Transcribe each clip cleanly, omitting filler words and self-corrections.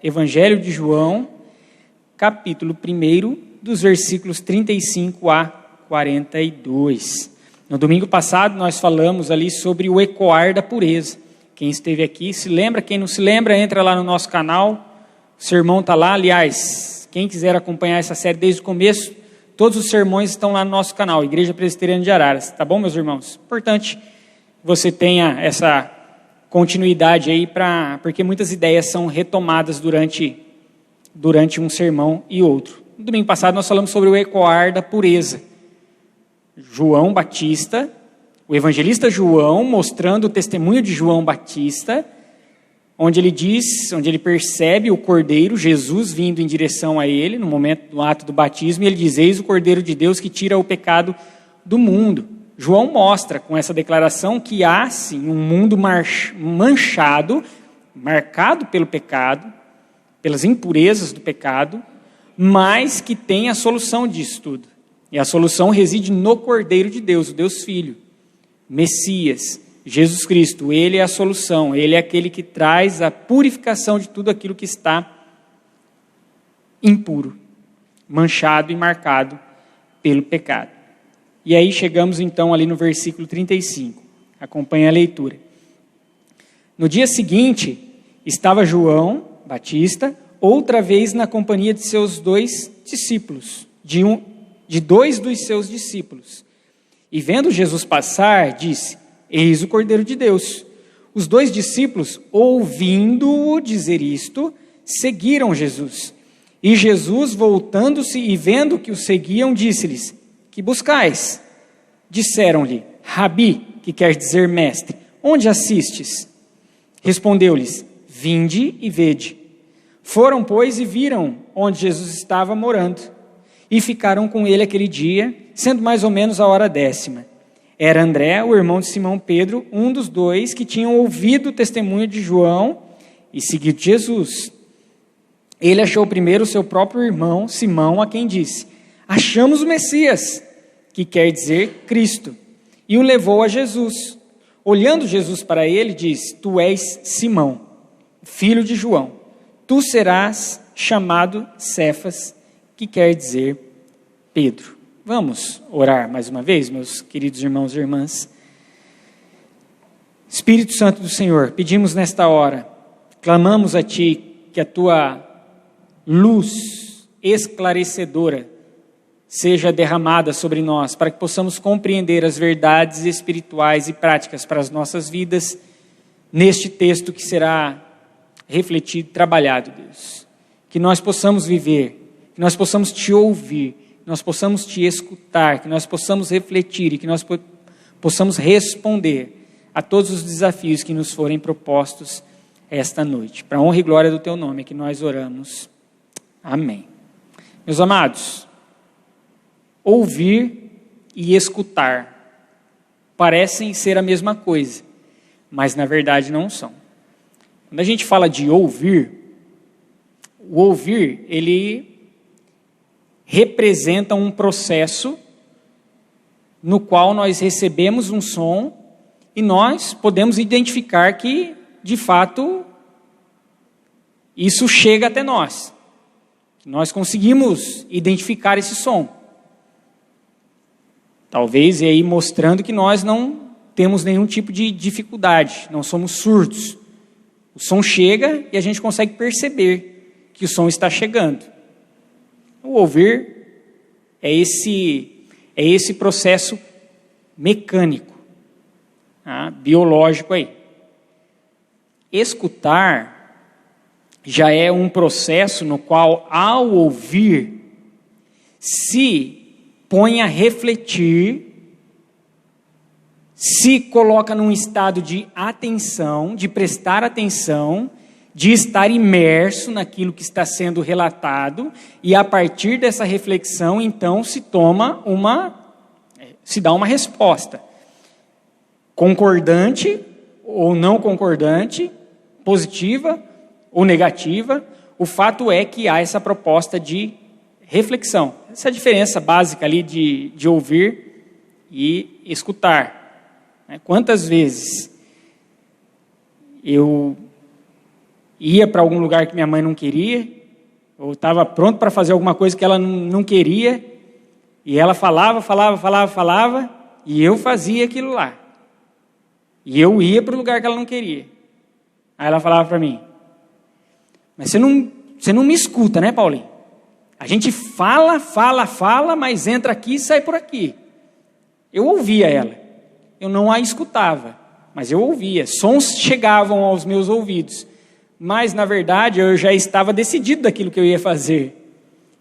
Evangelho de João, capítulo 1, dos versículos 35 a 42. No domingo passado nós falamos ali sobre o ecoar da pureza. Quem esteve aqui se lembra, quem não se lembra, entra lá no nosso canal, o sermão está lá. Aliás, quem quiser acompanhar essa série desde o começo, todos os sermões estão lá no nosso canal, Igreja Presbiteriana de Araras, tá bom, meus irmãos? Importante que você tenha essa continuidade aí, porque muitas ideias são retomadas durante um sermão e outro. No domingo passado nós falamos sobre o ecoar da pureza. João Batista, o evangelista João, mostrando o testemunho de João Batista, onde ele percebe o Cordeiro, Jesus vindo em direção a ele, no ato do batismo, e ele diz: eis o Cordeiro de Deus que tira o pecado do mundo. João mostra com essa declaração que há, sim, um mundo manchado, marcado pelo pecado, pelas impurezas do pecado, mas que tem a solução disso tudo. E a solução reside no Cordeiro de Deus, o Deus Filho, Messias, Jesus Cristo. Ele é a solução, ele é aquele que traz a purificação de tudo aquilo que está impuro, manchado e marcado pelo pecado. E aí chegamos então ali no versículo 35. Acompanhe a leitura. No dia seguinte, estava João Batista, outra vez na companhia de seus dois discípulos, de dois dos seus discípulos. E vendo Jesus passar, disse: eis o Cordeiro de Deus. Os dois discípulos, ouvindo-o dizer isto, seguiram Jesus. E Jesus, voltando-se e vendo que o seguiam, disse-lhes: que buscais? Disseram-lhe: Rabi, que quer dizer mestre, onde assistes? Respondeu-lhes: vinde e vede. Foram, pois, e viram onde Jesus estava morando, e ficaram com ele aquele dia, sendo mais ou menos a hora 10ª. Era André, o irmão de Simão Pedro, um dos dois que tinham ouvido o testemunho de João e seguido Jesus. Ele achou primeiro o seu próprio irmão, Simão, a quem disse: achamos o Messias, que quer dizer Cristo, e o levou a Jesus. Olhando Jesus para ele, disse: tu és Simão, filho de João, tu serás chamado Cefas, que quer dizer Pedro. Vamos orar mais uma vez, meus queridos irmãos e irmãs. Espírito Santo do Senhor, pedimos nesta hora, clamamos a Ti que a Tua luz esclarecedora seja derramada sobre nós, para que possamos compreender as verdades espirituais e práticas para as nossas vidas, neste texto que será refletido, trabalhado, Deus. Que nós possamos viver, que nós possamos Te ouvir, que nós possamos Te escutar, que nós possamos refletir e que nós possamos responder a todos os desafios que nos forem propostos esta noite. Para a honra e glória do Teu nome é que nós oramos. Amém. Meus amados, ouvir e escutar parecem ser a mesma coisa, mas na verdade não são. Quando a gente fala de ouvir, o ouvir, ele representa um processo no qual nós recebemos um som e nós podemos identificar que, de fato, isso chega até nós. Nós conseguimos identificar esse som. Talvez e aí mostrando que nós não temos nenhum tipo de dificuldade, não somos surdos. O som chega e a gente consegue perceber que o som está chegando. O ouvir é esse processo mecânico, biológico aí. Escutar já é um processo no qual, ao ouvir, se põe a refletir, se coloca num estado de atenção, de prestar atenção, de estar imerso naquilo que está sendo relatado, e a partir dessa reflexão, então, se dá uma resposta, concordante ou não concordante, positiva ou negativa. O fato é que há essa proposta de reflexão. Essa é a diferença básica ali de ouvir e escutar. Quantas vezes eu ia para algum lugar que minha mãe não queria, ou estava pronto para fazer alguma coisa que ela não queria, e ela falava, e eu fazia aquilo lá. E eu ia para o lugar que ela não queria. Aí ela falava para mim, mas você não me escuta, né, Paulinho? A gente fala, mas entra aqui e sai por aqui. Eu ouvia ela. Eu não a escutava, mas eu ouvia. Sons chegavam aos meus ouvidos. Mas, na verdade, eu já estava decidido daquilo que eu ia fazer.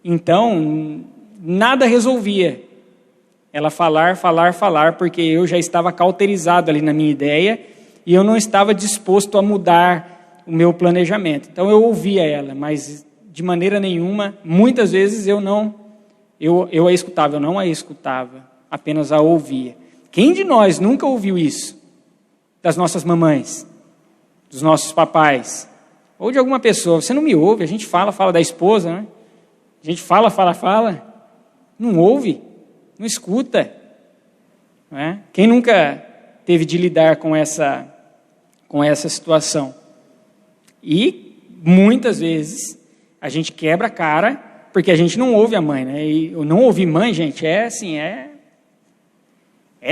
Então, nada resolvia. Ela falar, porque eu já estava cauterizado ali na minha ideia e eu não estava disposto a mudar o meu planejamento. Então, eu ouvia ela, mas de maneira nenhuma, muitas vezes eu a escutava, eu não a escutava, apenas a ouvia. Quem de nós nunca ouviu isso? Das nossas mamães, dos nossos papais, ou de alguma pessoa. Você não me ouve, a gente fala da esposa, né? A gente fala, não ouve, não escuta. Não é? Quem nunca teve de lidar com essa situação? E, muitas vezes, a gente quebra a cara, porque a gente não ouve a mãe, né? E não ouvir mãe, gente, é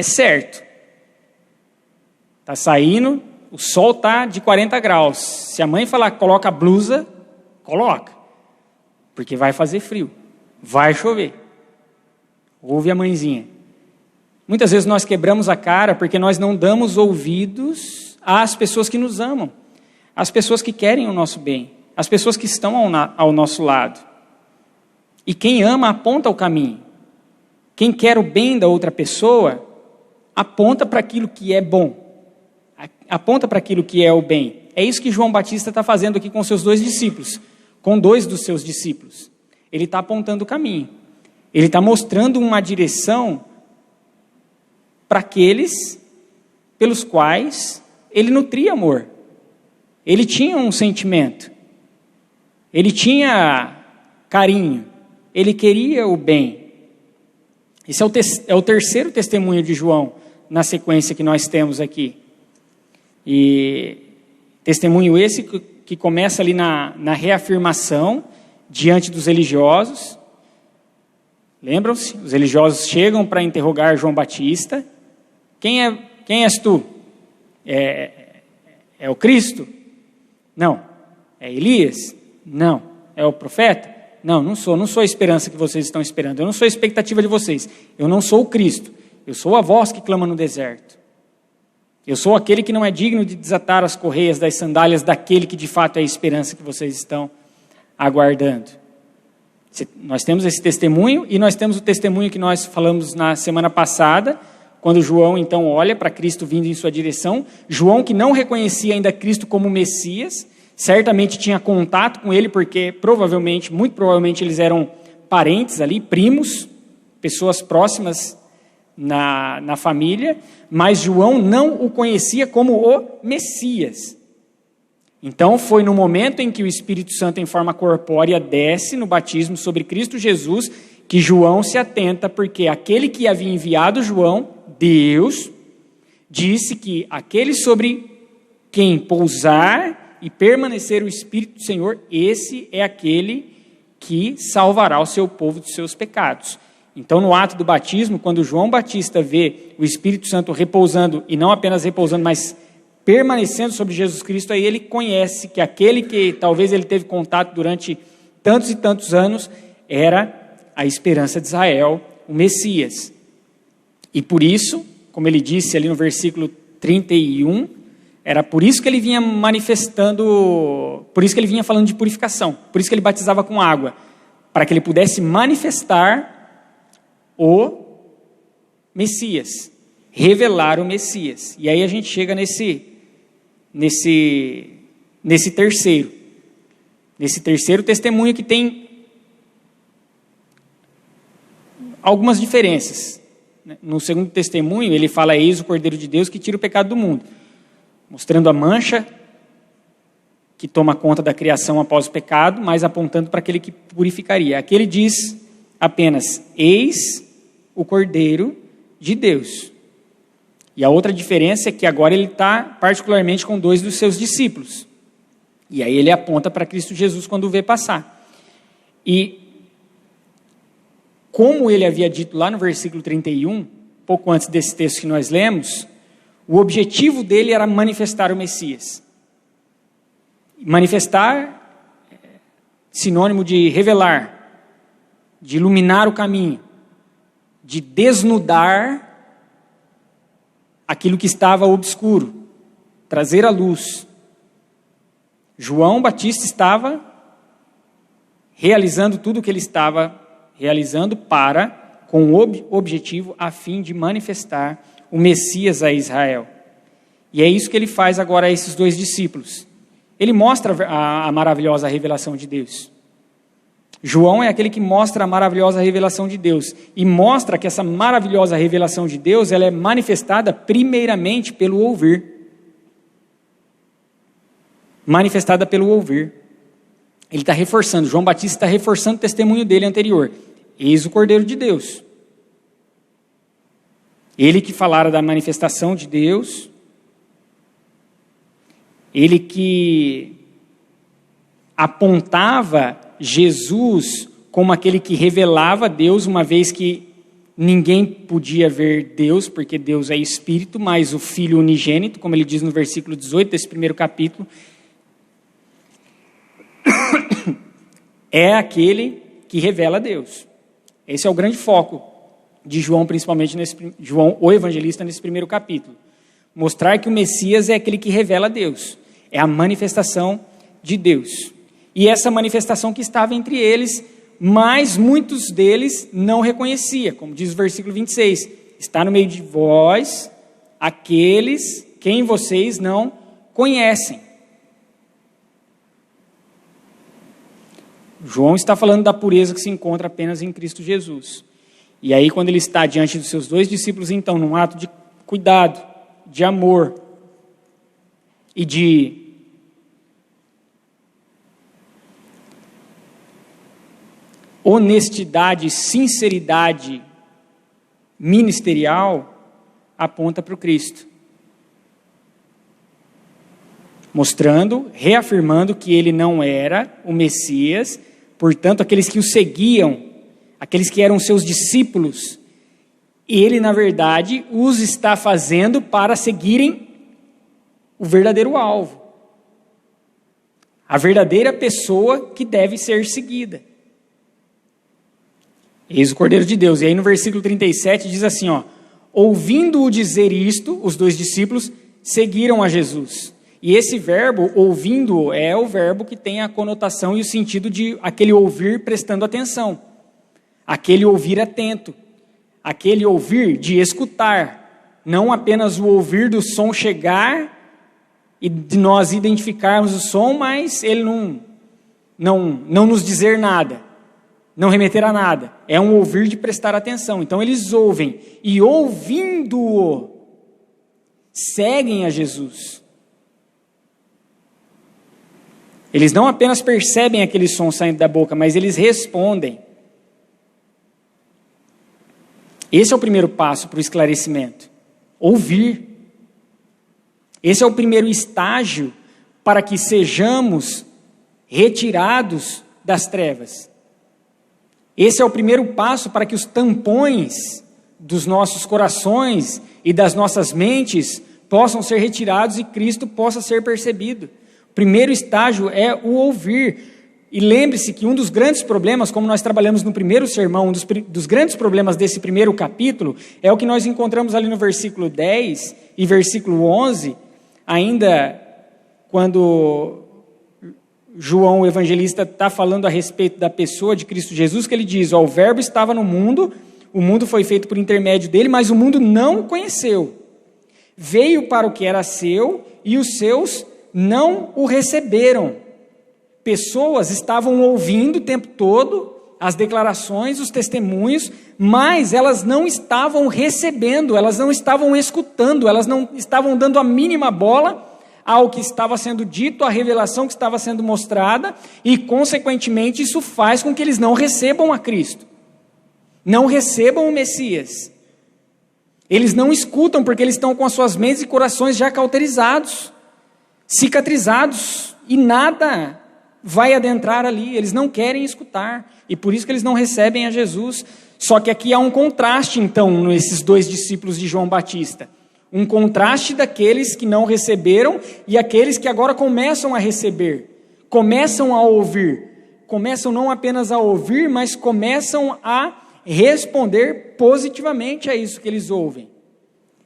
certo. Está saindo, o sol está de 40 graus. Se a mãe falar, coloca a blusa, coloca. Porque vai fazer frio, vai chover. Ouve a mãezinha. Muitas vezes nós quebramos a cara porque nós não damos ouvidos às pessoas que nos amam, às pessoas que querem o nosso bem, às pessoas que estão ao nosso lado. E quem ama aponta o caminho. Quem quer o bem da outra pessoa aponta para aquilo que é bom, aponta para aquilo que é o bem. É isso que João Batista está fazendo aqui com seus 2 discípulos, com 2 dos seus discípulos. Ele está apontando o caminho, ele está mostrando uma direção para aqueles pelos quais ele nutria amor. Ele tinha um sentimento, ele tinha carinho, ele queria o bem. Esse é o terceiro testemunho de João, na sequência que nós temos aqui. E testemunho esse que começa ali na reafirmação, diante dos religiosos. Lembram-se? Os religiosos chegam para interrogar João Batista. Quem és tu? É o Cristo? Não. É Elias? Não. É o profeta? Não sou a esperança que vocês estão esperando. Eu não sou a expectativa de vocês. Eu não sou o Cristo. Eu sou a voz que clama no deserto. Eu sou aquele que não é digno de desatar as correias das sandálias daquele que de fato é a esperança que vocês estão aguardando. Nós temos esse testemunho e nós temos o testemunho que nós falamos na semana passada, quando João então olha para Cristo vindo em sua direção. João, que não reconhecia ainda Cristo como Messias, certamente tinha contato com ele, porque muito provavelmente eles eram parentes ali, primos, pessoas próximas na família, mas João não o conhecia como o Messias. Então foi no momento em que o Espírito Santo em forma corpórea desce no batismo sobre Cristo Jesus, que João se atenta, porque aquele que havia enviado João, Deus, disse que aquele sobre quem pousar e permanecer o Espírito do Senhor, esse é aquele que salvará o seu povo dos seus pecados. Então, no ato do batismo, quando João Batista vê o Espírito Santo repousando, e não apenas repousando, mas permanecendo sobre Jesus Cristo, aí ele conhece que aquele que talvez ele teve contato durante tantos e tantos anos, era a esperança de Israel, o Messias. E por isso, como ele disse ali no versículo 31, era por isso que ele vinha manifestando, por isso que ele vinha falando de purificação, por isso que ele batizava com água, para que ele pudesse manifestar o Messias, revelar o Messias. E aí a gente chega nesse terceiro testemunho, que tem algumas diferenças. No segundo testemunho, ele fala: eis o Cordeiro de Deus que tira o pecado do mundo, mostrando a mancha que toma conta da criação após o pecado, mas apontando para aquele que purificaria. Aqui ele diz apenas: eis o Cordeiro de Deus. E a outra diferença é que agora ele está particularmente com 2 dos seus discípulos. E aí ele aponta para Cristo Jesus quando o vê passar. E como ele havia dito lá no versículo 31, pouco antes desse texto que nós lemos, o objetivo dele era manifestar o Messias. Manifestar, sinônimo de revelar, de iluminar o caminho, de desnudar aquilo que estava obscuro, trazer à luz. João Batista estava realizando tudo o que ele estava realizando com o objetivo a fim de manifestar o Messias a Israel. E é isso que ele faz agora a esses 2 discípulos. Ele mostra a maravilhosa revelação de Deus. João é aquele que mostra a maravilhosa revelação de Deus. E mostra que essa maravilhosa revelação de Deus, ela é manifestada primeiramente pelo ouvir. Manifestada pelo ouvir. Ele está reforçando, João Batista está reforçando o testemunho dele anterior. Eis o Cordeiro de Deus. Ele que falara da manifestação de Deus. Ele que apontava Jesus como aquele que revelava Deus, uma vez que ninguém podia ver Deus, porque Deus é Espírito, mas o Filho unigênito, como ele diz no versículo 18 desse primeiro capítulo, é aquele que revela Deus. Esse é o grande foco de João, principalmente João, o evangelista, nesse primeiro capítulo. Mostrar que o Messias é aquele que revela Deus. É a manifestação de Deus. E essa manifestação que estava entre eles, mas muitos deles não reconhecia, como diz o versículo 26. Está no meio de vós aqueles quem vocês não conhecem. João está falando da pureza que se encontra apenas em Cristo Jesus. E aí, quando ele está diante dos seus 2 discípulos, então, num ato de cuidado, de amor e de honestidade, sinceridade ministerial, aponta para o Cristo. Mostrando, reafirmando que ele não era o Messias, portanto, aqueles que o seguiam, aqueles que eram seus discípulos, ele, na verdade, os está fazendo para seguirem o verdadeiro alvo. A verdadeira pessoa que deve ser seguida. Eis o Cordeiro de Deus. E aí no versículo 37 diz assim, ouvindo-o dizer isto, os 2 discípulos seguiram a Jesus. E esse verbo, ouvindo-o, é o verbo que tem a conotação e o sentido de aquele ouvir prestando atenção. Aquele ouvir atento. Aquele ouvir de escutar. Não apenas o ouvir do som chegar e de nós identificarmos o som, mas ele não nos dizer nada. Não remeter a nada. É um ouvir de prestar atenção. Então eles ouvem. E ouvindo-o, seguem a Jesus. Eles não apenas percebem aquele som saindo da boca, mas eles respondem. Esse é o primeiro passo para o esclarecimento. Ouvir. Esse é o primeiro estágio para que sejamos retirados das trevas. Esse é o primeiro passo para que os tampões dos nossos corações e das nossas mentes possam ser retirados e Cristo possa ser percebido. O primeiro estágio é o ouvir. E lembre-se que um dos grandes problemas, como nós trabalhamos no primeiro sermão, um dos grandes problemas desse primeiro capítulo, é o que nós encontramos ali no versículo 10 e versículo 11, ainda quando João, o evangelista, está falando a respeito da pessoa de Cristo Jesus, que ele diz, o verbo estava no mundo, o mundo foi feito por intermédio dele, mas o mundo não o conheceu. Veio para o que era seu e os seus não o receberam. Pessoas estavam ouvindo o tempo todo as declarações, os testemunhos, mas elas não estavam recebendo, elas não estavam escutando, elas não estavam dando a mínima bola ao que estava sendo dito, à revelação que estava sendo mostrada, e, consequentemente, isso faz com que eles não recebam a Cristo, não recebam o Messias. Eles não escutam porque eles estão com as suas mentes e corações já cauterizados. cicatrizados e nada vai adentrar ali, eles não querem escutar, e por isso que eles não recebem a Jesus. Só que aqui há um contraste, então, nesses dois discípulos de João Batista. Um contraste daqueles que não receberam e aqueles que agora começam a receber, começam a ouvir, começam não apenas a ouvir, mas começam a responder positivamente a isso que eles ouvem.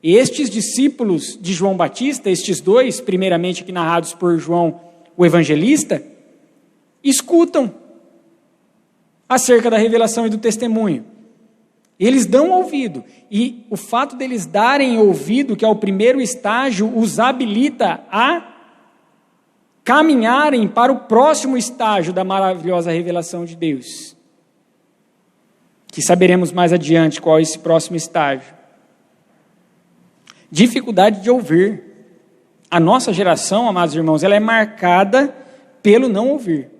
Estes discípulos de João Batista, estes dois, primeiramente aqui narrados por João, o evangelista, escutam acerca da revelação e do testemunho. Eles dão ouvido, e o fato deles darem ouvido, que é o primeiro estágio, os habilita a caminharem para o próximo estágio da maravilhosa revelação de Deus, que saberemos mais adiante qual é esse próximo estágio. Dificuldade de ouvir. A nossa geração, amados irmãos, ela é marcada pelo não ouvir.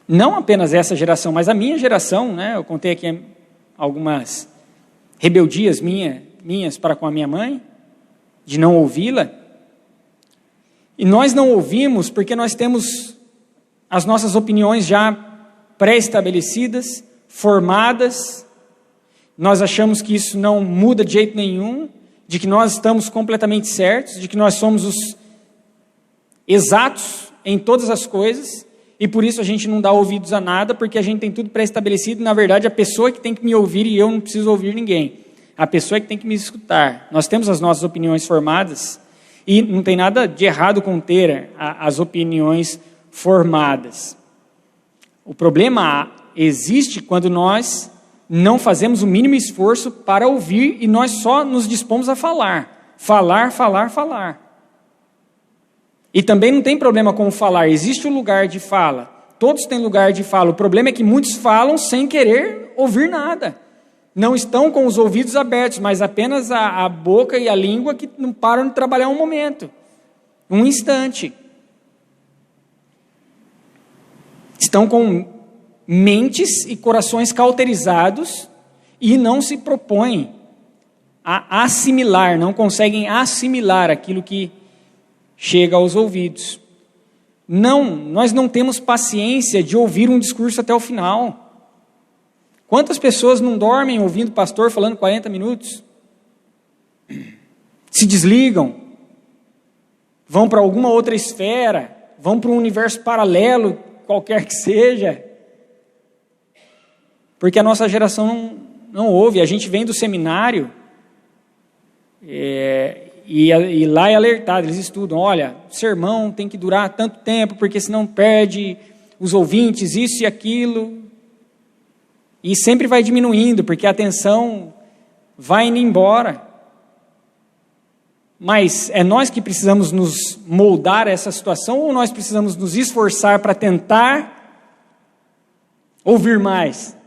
Não apenas essa geração, mas a minha geração, né? Eu contei aqui algumas rebeldias minhas para com a minha mãe, de não ouvi-la. E nós não ouvimos porque nós temos as nossas opiniões já pré-estabelecidas, formadas. Nós achamos que isso não muda de jeito nenhum, de que nós estamos completamente certos, de que nós somos os exatos em todas as coisas. E por isso a gente não dá ouvidos a nada, porque a gente tem tudo pré-estabelecido, e na verdade a pessoa que tem que me ouvir e eu não preciso ouvir ninguém. A pessoa que tem que me escutar. Nós temos as nossas opiniões formadas, e não tem nada de errado com ter as opiniões formadas. O problema existe quando nós não fazemos o mínimo esforço para ouvir e nós só nos dispomos a falar. Falar, falar, falar. E também não tem problema com o falar, existe o lugar de fala, todos têm lugar de fala. O problema é que muitos falam sem querer ouvir nada, não estão com os ouvidos abertos, mas apenas a boca e a língua que não param de trabalhar um momento, um instante. Estão com mentes e corações cauterizados e não se propõem a assimilar, não conseguem assimilar aquilo que chega aos ouvidos. Não, nós não temos paciência de ouvir um discurso até o final. Quantas pessoas não dormem ouvindo o pastor falando 40 minutos? Se desligam, vão para alguma outra esfera, vão para um universo paralelo, qualquer que seja, porque a nossa geração não ouve. A gente vem do seminário, e lá é alertado, eles estudam, olha, o sermão tem que durar tanto tempo, porque senão perde os ouvintes, isso e aquilo, e sempre vai diminuindo, porque a atenção vai indo embora. Mas é nós que precisamos nos moldar a essa situação, ou nós precisamos nos esforçar para tentar ouvir mais?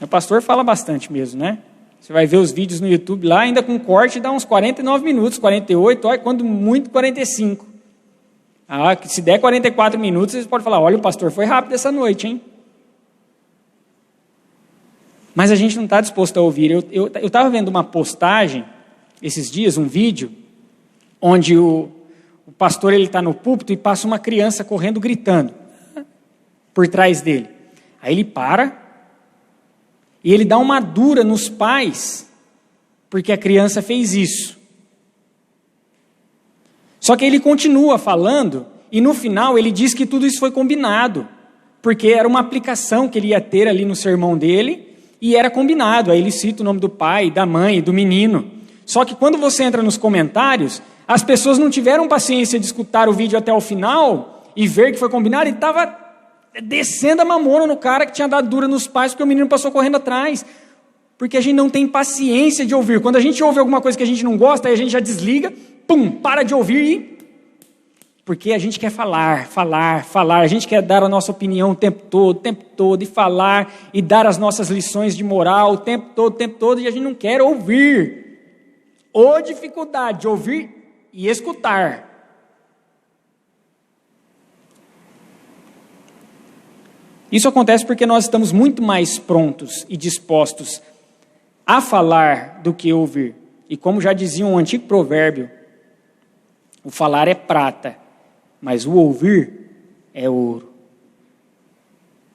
O pastor fala bastante mesmo, né? Você vai ver os vídeos no YouTube lá, ainda com corte, dá uns 49 minutos, 48, olha, quando muito 45. Se der 44 minutos, vocês podem falar, olha, o pastor foi rápido essa noite, hein? Mas a gente não está disposto a ouvir. Eu estava vendo uma postagem, esses dias, um vídeo, onde o pastor está no púlpito e passa uma criança correndo, gritando, por trás dele. Aí ele para, e ele dá uma dura nos pais, porque a criança fez isso. Só que ele continua falando, e no final ele diz que tudo isso foi combinado, porque era uma aplicação que ele ia ter ali no sermão dele, e era combinado. Aí ele cita o nome do pai, da mãe, do menino. Só que quando você entra nos comentários, as pessoas não tiveram paciência de escutar o vídeo até o final, e ver que foi combinado, e estava descendo a mamona no cara que tinha dado dura nos pais, porque o menino passou correndo atrás. Porque a gente não tem paciência de ouvir. Quando a gente ouve alguma coisa que a gente não gosta, aí a gente já desliga, para de ouvir, porque a gente quer falar. A gente quer dar a nossa opinião o tempo todo, e falar, e dar as nossas lições de moral o tempo todo, e a gente não quer ouvir. Ou dificuldade de ouvir e escutar. Isso acontece porque nós estamos muito mais prontos e dispostos a falar do que ouvir. E como já dizia um antigo provérbio, o falar é prata, mas o ouvir é ouro.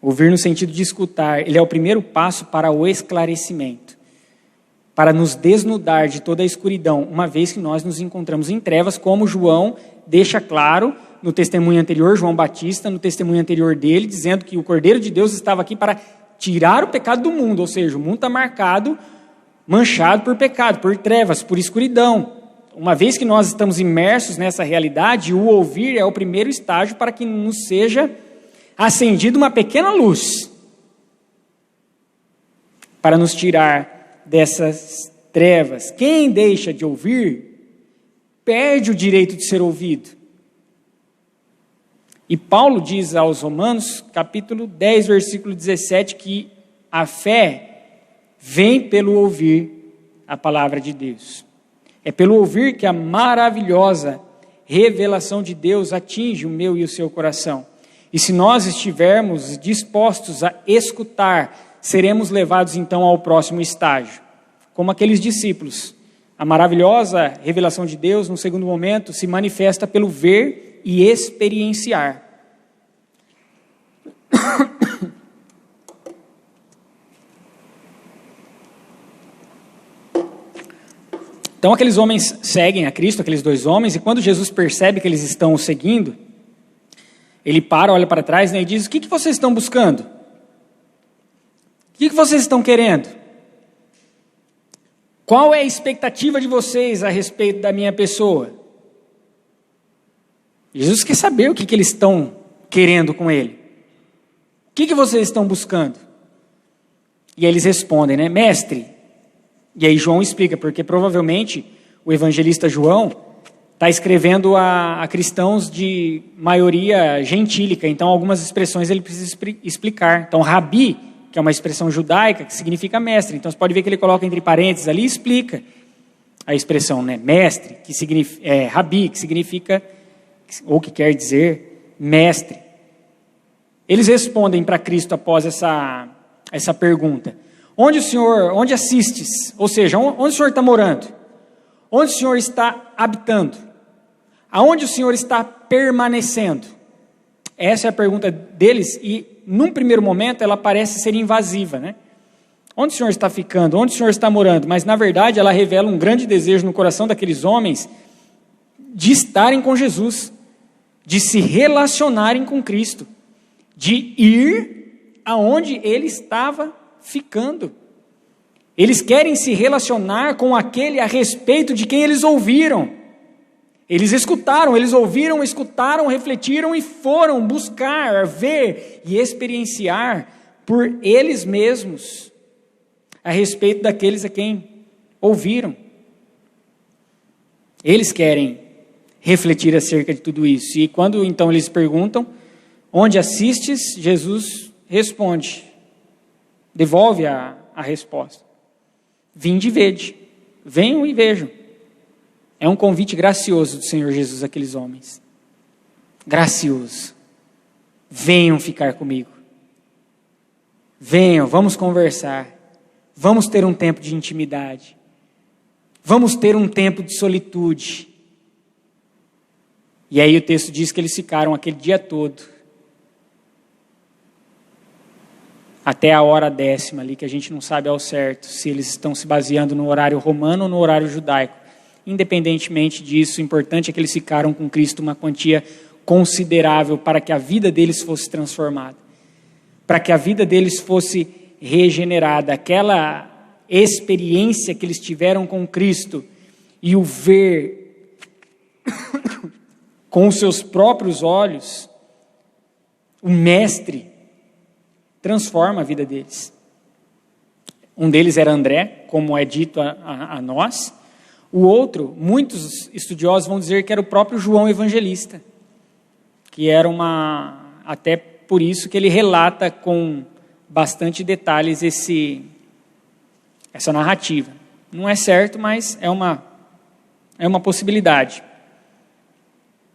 Ouvir no sentido de escutar, ele é o primeiro passo para o esclarecimento, para nos desnudar de toda a escuridão, uma vez que nós nos encontramos em trevas, como João deixa claro no testemunho anterior, João Batista, no testemunho anterior dele, dizendo que o Cordeiro de Deus estava aqui para tirar o pecado do mundo, ou seja, o mundo está marcado, manchado por pecado, por trevas, por escuridão. Uma vez que nós estamos imersos nessa realidade, o ouvir é o primeiro estágio para que nos seja acendida uma pequena luz, para nos tirar dessas trevas. Quem deixa de ouvir, perde o direito de ser ouvido. E Paulo diz aos Romanos, capítulo 10, versículo 17, que a fé vem pelo ouvir a palavra de Deus. É pelo ouvir que a maravilhosa revelação de Deus atinge o meu e o seu coração. E se nós estivermos dispostos a escutar, seremos levados então ao próximo estágio. Como aqueles discípulos, a maravilhosa revelação de Deus, no segundo momento, se manifesta pelo ver e experienciar. Então aqueles homens seguem a Cristo, aqueles dois homens, e quando Jesus percebe que eles estão o seguindo, ele para, olha para trás, né, e diz: o que vocês estão buscando? O que vocês estão querendo? Qual é a expectativa de vocês a respeito da minha pessoa? Jesus quer saber o que eles estão querendo com ele. O que vocês estão buscando? E aí eles respondem, né, mestre. E aí João explica, porque provavelmente o evangelista João está escrevendo a cristãos de maioria gentílica, então algumas expressões ele precisa explicar. Então rabi, que é uma expressão judaica, que significa mestre. Então você pode ver que ele coloca entre parênteses ali e explica a expressão, né, mestre, que significa, rabi, que significa, ou que quer dizer mestre. Eles respondem para Cristo após essa pergunta: onde assistes? Ou seja, onde o Senhor está morando? Onde o Senhor está habitando? Aonde o Senhor está permanecendo? Essa é a pergunta deles, e num primeiro momento ela parece ser invasiva, né? Onde o Senhor está ficando? Onde o Senhor está morando? Mas na verdade ela revela um grande desejo no coração daqueles homens de estarem com Jesus, de se relacionarem com Cristo, de ir aonde Ele estava ficando. Eles querem se relacionar com aquele a respeito de quem eles ouviram. Eles escutaram, eles ouviram, escutaram, refletiram e foram buscar, ver e experienciar por eles mesmos a respeito daqueles a quem ouviram. Eles querem refletir acerca de tudo isso. E quando então eles perguntam: onde assistes? Jesus responde, devolve a resposta: vinde e vede, venham e vejam. É um convite gracioso do Senhor Jesus àqueles homens. Gracioso. Venham ficar comigo. Venham, vamos conversar. Vamos ter um tempo de intimidade. Vamos ter um tempo de solitude. E aí o texto diz que eles ficaram aquele dia todo, até a hora 10ª ali, que a gente não sabe ao certo se eles estão se baseando no horário romano ou no horário judaico. Independentemente disso, o importante é que eles ficaram com Cristo uma quantia considerável para que a vida deles fosse transformada, para que a vida deles fosse regenerada. Aquela experiência que eles tiveram com Cristo e o ver com os seus próprios olhos, o Mestre transforma a vida deles. Um deles era André, como é dito a nós. O outro, muitos estudiosos vão dizer que era o próprio João Evangelista, que era até por isso que ele relata com bastante detalhes essa narrativa. Não é certo, mas é uma possibilidade.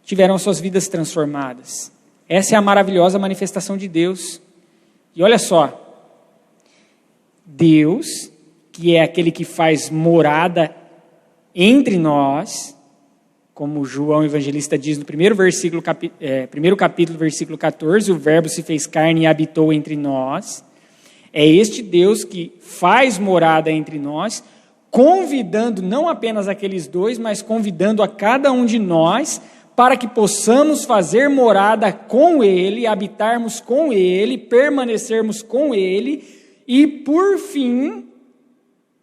Tiveram suas vidas transformadas. Essa é a maravilhosa manifestação de Deus. E olha só, Deus, que é aquele que faz morada entre nós, como João Evangelista diz no primeiro capítulo, versículo 14, o Verbo se fez carne e habitou entre nós. É este Deus que faz morada entre nós, convidando não apenas aqueles dois, mas convidando a cada um de nós para que possamos fazer morada com Ele, habitarmos com Ele, permanecermos com Ele e, por fim,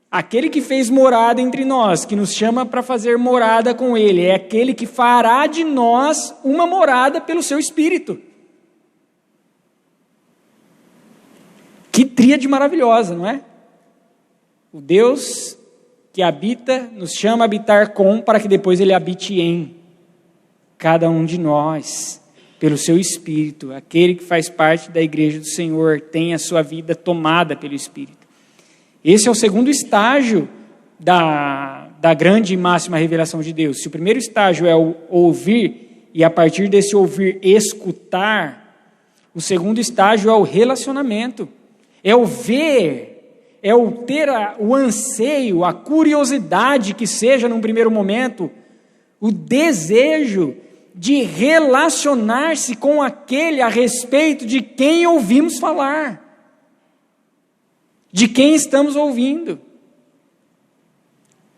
aquele que fez morada entre nós, que nos chama para fazer morada com Ele, é aquele que fará de nós uma morada pelo seu Espírito. Que tríade maravilhosa, não é? O Deus que habita, nos chama a habitar com, para que depois Ele habite em cada um de nós, pelo seu Espírito. Aquele que faz parte da igreja do Senhor tem a sua vida tomada pelo Espírito. Esse é o segundo estágio da grande e máxima revelação de Deus. Se o primeiro estágio é o ouvir, e a partir desse ouvir, escutar, o segundo estágio é o relacionamento. É o ver, é o ter o anseio, a curiosidade que seja num primeiro momento, o desejo de relacionar-se com aquele a respeito de quem ouvimos falar, de quem estamos ouvindo.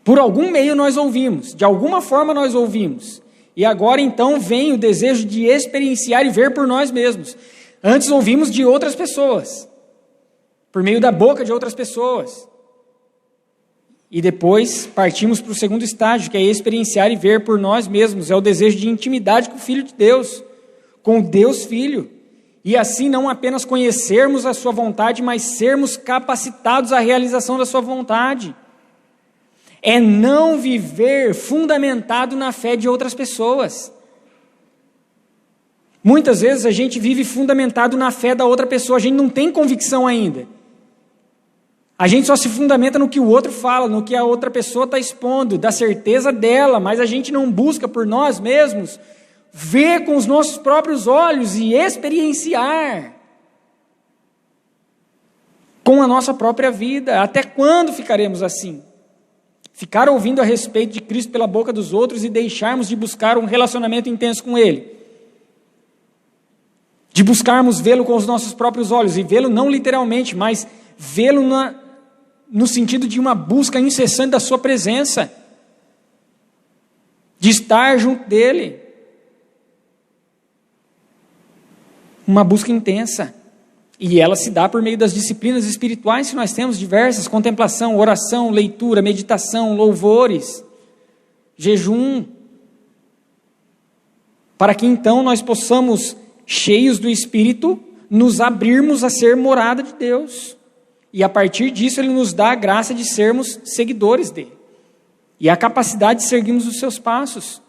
Por algum meio nós ouvimos, de alguma forma nós ouvimos, e agora então vem o desejo de experienciar e ver por nós mesmos. Antes ouvimos de outras pessoas, por meio da boca de outras pessoas. E depois partimos para o segundo estágio, que é experienciar e ver por nós mesmos. É o desejo de intimidade com o Filho de Deus, com o Deus Filho. E assim não apenas conhecermos a sua vontade, mas sermos capacitados à realização da sua vontade. É não viver fundamentado na fé de outras pessoas. Muitas vezes a gente vive fundamentado na fé da outra pessoa, a gente não tem convicção ainda. A gente só se fundamenta no que o outro fala, no que a outra pessoa está expondo, da certeza dela, mas a gente não busca por nós mesmos ver com os nossos próprios olhos e experienciar com a nossa própria vida. Até quando ficaremos assim? Ficar ouvindo a respeito de Cristo pela boca dos outros e deixarmos de buscar um relacionamento intenso com Ele. De buscarmos vê-lo com os nossos próprios olhos, e vê-lo não literalmente, mas vê-lo no sentido de uma busca incessante da sua presença, de estar junto dele. Uma busca intensa. E ela se dá por meio das disciplinas espirituais que nós temos diversas: contemplação, oração, leitura, meditação, louvores, jejum. Para que então nós possamos, cheios do Espírito, nos abrirmos a ser morada de Deus. E a partir disso Ele nos dá a graça de sermos seguidores dEle. E a capacidade de seguirmos os seus passos.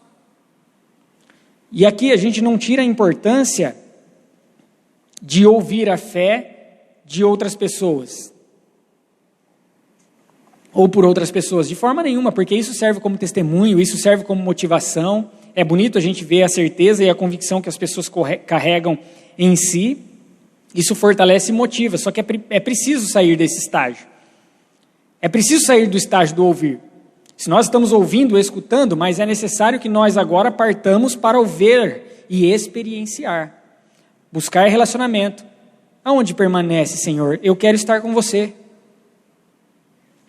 E aqui a gente não tira a importância de ouvir a fé de outras pessoas. Ou por outras pessoas, de forma nenhuma, porque isso serve como testemunho, isso serve como motivação. É bonito a gente ver a certeza e a convicção que as pessoas carregam em si. Isso fortalece e motiva, só que é preciso sair desse estágio. É preciso sair do estágio do ouvir. Se nós estamos ouvindo, escutando, mas é necessário que nós agora partamos para o ver e experienciar. Buscar relacionamento. Aonde permanece, Senhor? Eu quero estar com você.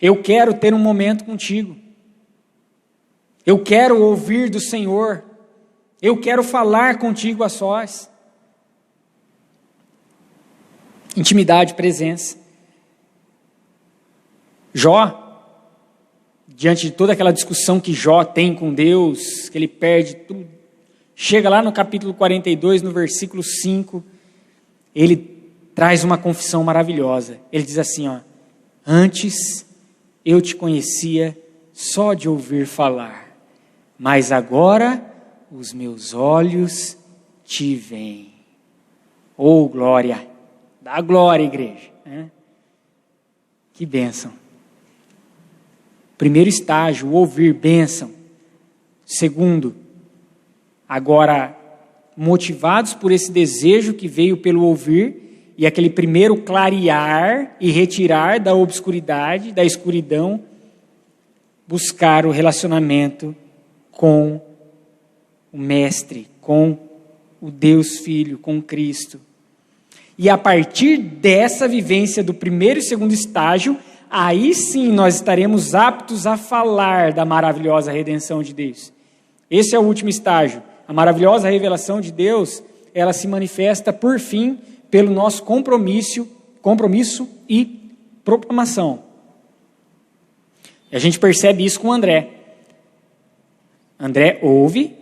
Eu quero ter um momento contigo. Eu quero ouvir do Senhor. Eu quero falar contigo a sós. Intimidade, presença. Jó, diante de toda aquela discussão que Jó tem com Deus, que ele perde tudo, chega lá no capítulo 42, no versículo 5, ele traz uma confissão maravilhosa. Ele diz assim, antes eu te conhecia só de ouvir falar, mas agora os meus olhos te veem. Oh, glória! Dá glória, igreja. Que bênção. Primeiro estágio, o ouvir, bênção. Segundo, agora, motivados por esse desejo que veio pelo ouvir, e aquele primeiro clarear e retirar da obscuridade, da escuridão, buscar o relacionamento com o Mestre, com o Deus Filho, com Cristo. E a partir dessa vivência do primeiro e segundo estágio, aí sim nós estaremos aptos a falar da maravilhosa redenção de Deus. Esse é o último estágio. A maravilhosa revelação de Deus, ela se manifesta, por fim, pelo nosso compromisso e proclamação. E a gente percebe isso com André. André ouve,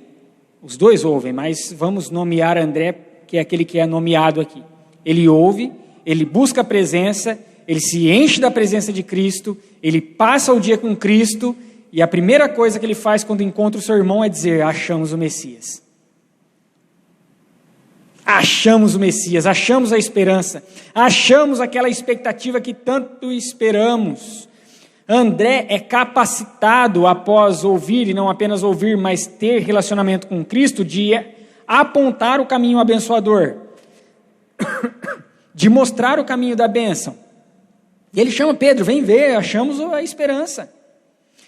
os dois ouvem, mas vamos nomear André, que é aquele que é nomeado aqui. Ele ouve, ele busca a presença, ele se enche da presença de Cristo, ele passa o dia com Cristo, e a primeira coisa que ele faz quando encontra o seu irmão é dizer: achamos o Messias. Achamos o Messias, achamos a esperança, achamos aquela expectativa que tanto esperamos. André é capacitado após ouvir, e não apenas ouvir, mas ter relacionamento com Cristo, de apontar o caminho abençoador, de mostrar o caminho da bênção. E ele chama Pedro: vem ver, achamos a esperança.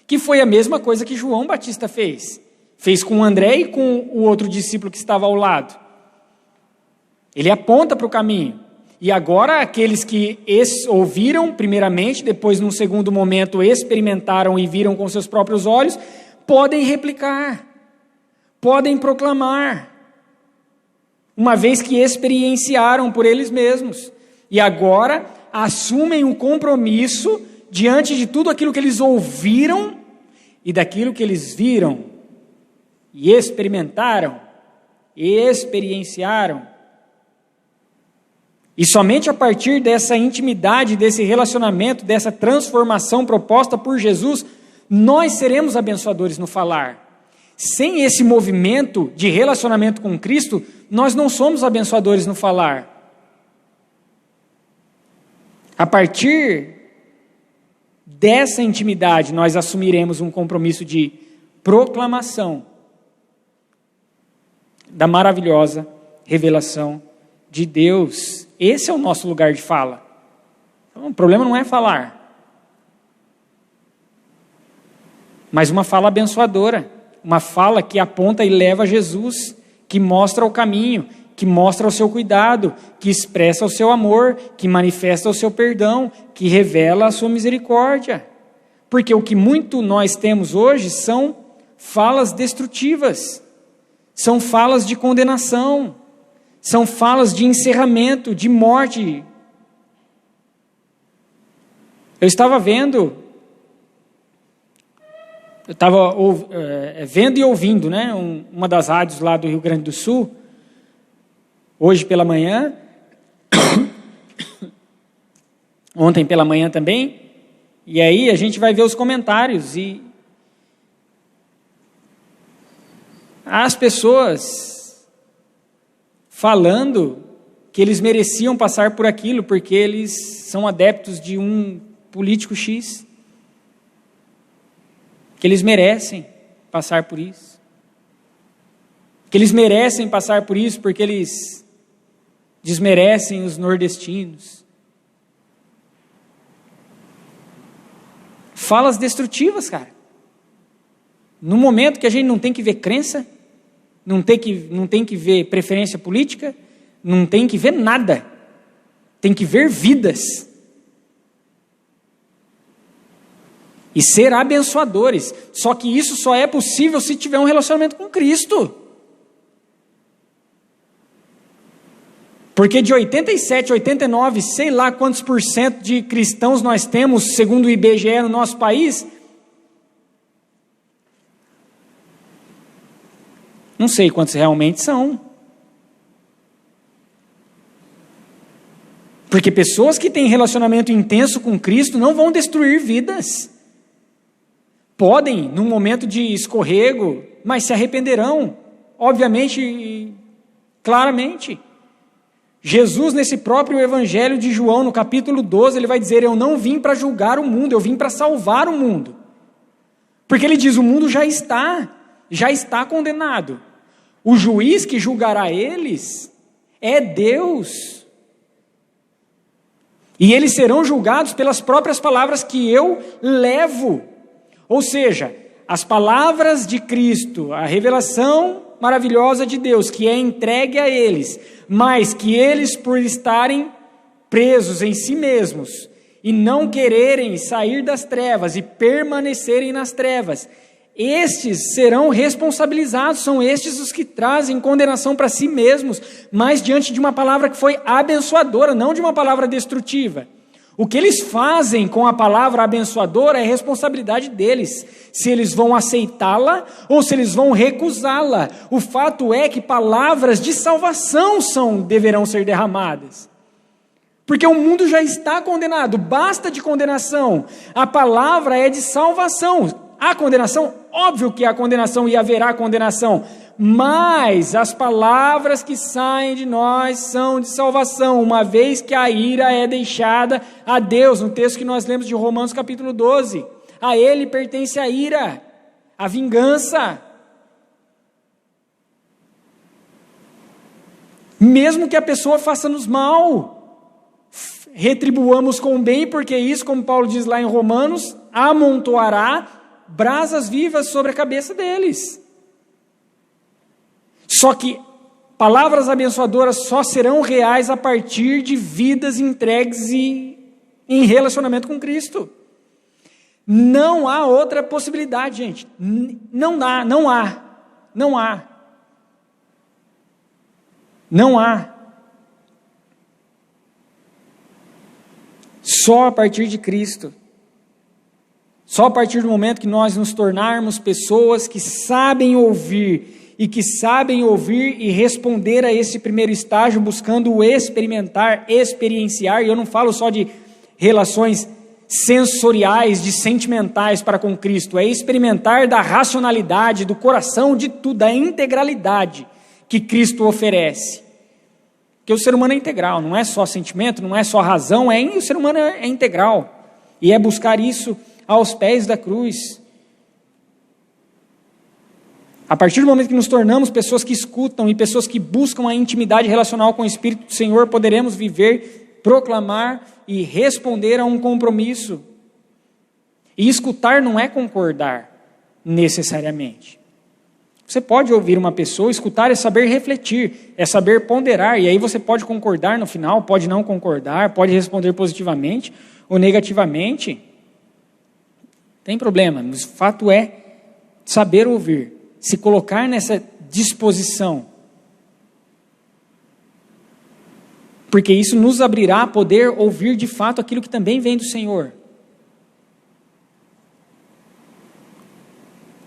Que foi a mesma coisa que João Batista fez. Fez com André e com o outro discípulo que estava ao lado. Ele aponta para o caminho. E agora aqueles que ouviram primeiramente, depois num segundo momento experimentaram e viram com seus próprios olhos, podem replicar, podem proclamar, uma vez que experienciaram por eles mesmos. E agora assumem um compromisso diante de tudo aquilo que eles ouviram e daquilo que eles viram e experimentaram e experienciaram. E somente a partir dessa intimidade, desse relacionamento, dessa transformação proposta por Jesus, nós seremos abençoadores no falar. Sem esse movimento de relacionamento com Cristo, nós não somos abençoadores no falar. A partir dessa intimidade, nós assumiremos um compromisso de proclamação da maravilhosa revelação de Deus. Esse é o nosso lugar de fala. Então, o problema não é falar, mas uma fala abençoadora, uma fala que aponta e leva a Jesus, que mostra o caminho, que mostra o seu cuidado, que expressa o seu amor, que manifesta o seu perdão, que revela a sua misericórdia. Porque o que muito nós temos hoje são falas destrutivas, são falas de condenação, são falas de encerramento, de morte. Eu estava vendo e ouvindo, né, uma das rádios lá do Rio Grande do Sul, hoje pela manhã, ontem pela manhã também, e aí a gente vai ver os comentários, e as pessoas falando que eles mereciam passar por aquilo, porque eles são adeptos de um político X, que eles merecem passar por isso, que eles merecem passar por isso porque eles desmerecem os nordestinos. Falas destrutivas, cara. No momento que a gente não tem que ver crença, não tem que ver preferência política, não tem que ver nada, tem que ver vidas. E ser abençoadores. Só que isso só é possível se tiver um relacionamento com Cristo. Porque de 87, 89, sei lá quantos % de cristãos nós temos, segundo o IBGE no nosso país, não sei quantos realmente são. Porque pessoas que têm relacionamento intenso com Cristo não vão destruir vidas. Podem, num momento de escorrego, mas se arrependerão, obviamente e claramente. Jesus, nesse próprio Evangelho de João, no capítulo 12, ele vai dizer: eu não vim para julgar o mundo, eu vim para salvar o mundo. Porque ele diz: o mundo já está condenado. O juiz que julgará eles é Deus. E eles serão julgados pelas próprias palavras que eu levo. Ou seja, as palavras de Cristo, a revelação maravilhosa de Deus, que é entregue a eles, mas que eles, por estarem presos em si mesmos e não quererem sair das trevas e permanecerem nas trevas, estes serão responsabilizados, são estes os que trazem condenação para si mesmos, mas diante de uma palavra que foi abençoadora, não de uma palavra destrutiva. O que eles fazem com a palavra abençoadora é responsabilidade deles, se eles vão aceitá-la ou se eles vão recusá-la. O fato é que palavras de salvação deverão ser derramadas. Porque o mundo já está condenado, basta de condenação. A palavra é de salvação. Há condenação? Óbvio que há condenação e haverá condenação. Mas as palavras que saem de nós são de salvação, uma vez que a ira é deixada a Deus. No texto que nós lemos de Romanos capítulo 12. A Ele pertence a ira, a vingança. Mesmo que a pessoa faça-nos mal, retribuamos com o bem, porque isso, como Paulo diz lá em Romanos, amontoará brasas vivas sobre a cabeça deles. Só que palavras abençoadoras só serão reais a partir de vidas entregues e em relacionamento com Cristo. Não há outra possibilidade, gente. Não há. Só a partir de Cristo. Só a partir do momento que nós nos tornarmos pessoas que sabem ouvir e responder a esse primeiro estágio, buscando o experimentar, experienciar, e eu não falo só de relações sensoriais, de sentimentais para com Cristo, é experimentar da racionalidade, do coração, de tudo, da integralidade que Cristo oferece. Porque o ser humano é integral, não é só sentimento, não é só razão, o ser humano é integral, e é buscar isso aos pés da cruz. A partir do momento que nos tornamos pessoas que escutam e pessoas que buscam a intimidade relacional com o Espírito do Senhor, poderemos viver, proclamar e responder a um compromisso. E escutar não é concordar, necessariamente. Você pode ouvir uma pessoa, escutar é saber refletir, é saber ponderar, e aí você pode concordar no final, pode não concordar, pode responder positivamente ou negativamente. Tem problema, mas o fato é saber ouvir, se colocar nessa disposição. Porque isso nos abrirá a poder ouvir de fato aquilo que também vem do Senhor.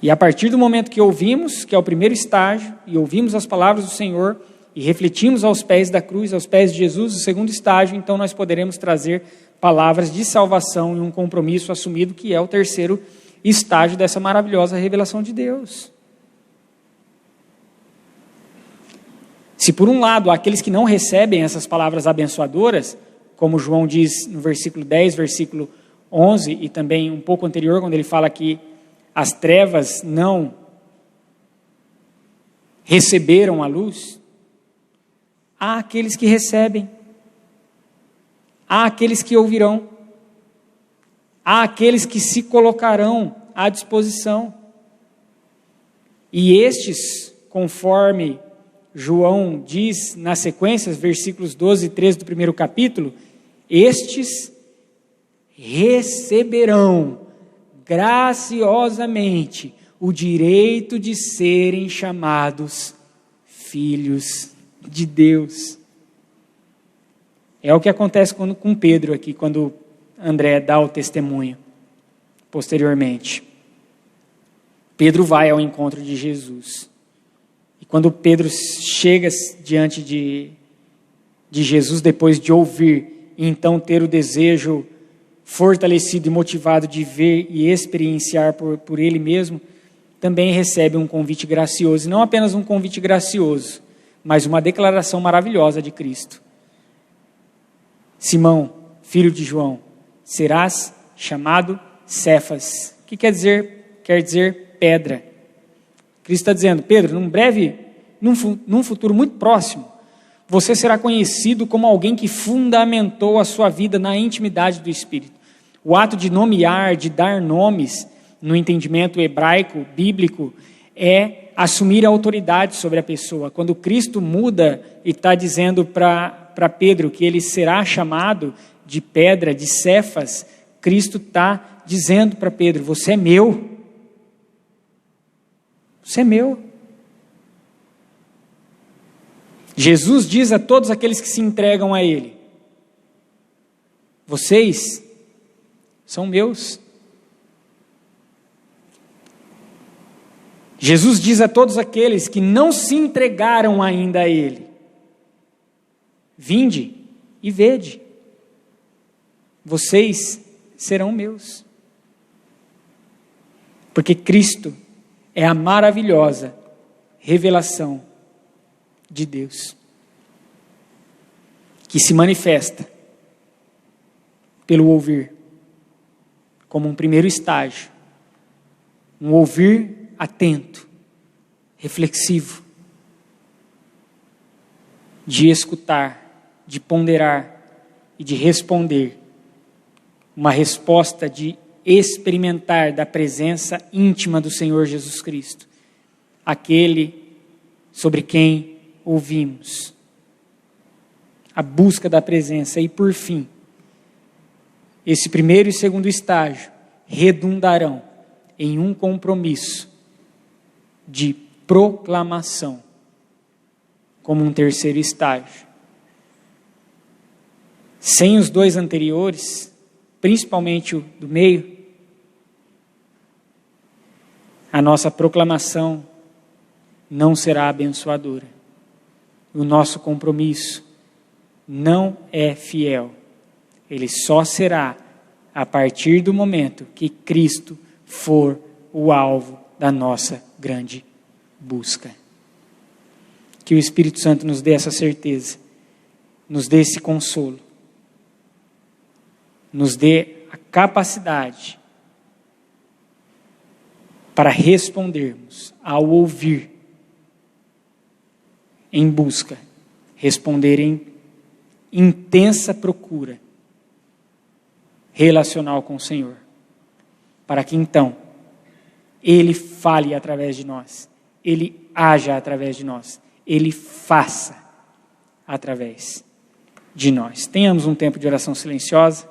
E a partir do momento que ouvimos, que é o primeiro estágio, e ouvimos as palavras do Senhor, e refletimos aos pés da cruz, aos pés de Jesus, o segundo estágio, então nós poderemos trazer palavras de salvação e um compromisso assumido, que é o terceiro estágio dessa maravilhosa revelação de Deus. Se por um lado, há aqueles que não recebem essas palavras abençoadoras, como João diz no versículo 10, versículo 11, e também um pouco anterior, quando ele fala que as trevas não receberam a luz, há aqueles que recebem, há aqueles que ouvirão, há aqueles que se colocarão à disposição. E estes, conforme João diz na sequência, versículos 12 e 13 do primeiro capítulo, estes receberão graciosamente o direito de serem chamados filhos de Deus. É o que acontece com Pedro aqui, quando André dá o testemunho, posteriormente. Pedro vai ao encontro de Jesus. E quando Pedro chega diante de Jesus, depois de ouvir, e então ter o desejo fortalecido e motivado de ver e experienciar por ele mesmo, também recebe um convite gracioso. E não apenas um convite gracioso, mas uma declaração maravilhosa de Cristo. Simão, filho de João, serás chamado Cefas, que quer dizer pedra. Cristo está dizendo, Pedro, num futuro muito próximo, você será conhecido como alguém que fundamentou a sua vida na intimidade do Espírito. O ato de nomear, de dar nomes, no entendimento hebraico, bíblico, é assumir a autoridade sobre a pessoa. Quando Cristo muda e está dizendo para Pedro que ele será chamado de pedra, de Cefas, Cristo está dizendo para Pedro: você é meu. Você é meu. Jesus diz a todos aqueles que se entregam a Ele: vocês são meus. Jesus diz a todos aqueles que não se entregaram ainda a Ele: vinde e vede, vocês serão meus. Porque Cristo é a maravilhosa revelação de Deus, que se manifesta pelo ouvir, como um primeiro estágio, um ouvir atento, reflexivo, de escutar, de ponderar e de responder, uma resposta de experimentar da presença íntima do Senhor Jesus Cristo, aquele sobre quem ouvimos, a busca da presença. E por fim, esse primeiro e segundo estágio redundarão em um compromisso de proclamação, como um terceiro estágio. Sem os dois anteriores, principalmente o do meio, a nossa proclamação não será abençoadora. O nosso compromisso não é fiel. Ele só será a partir do momento que Cristo for o alvo da nossa grande busca. Que o Espírito Santo nos dê essa certeza, nos dê esse consolo, nos dê a capacidade para respondermos ao ouvir, em busca, responder em intensa procura relacional com o Senhor, para que então Ele fale através de nós, Ele haja através de nós, Ele faça através de nós. Tenhamos um tempo de oração silenciosa.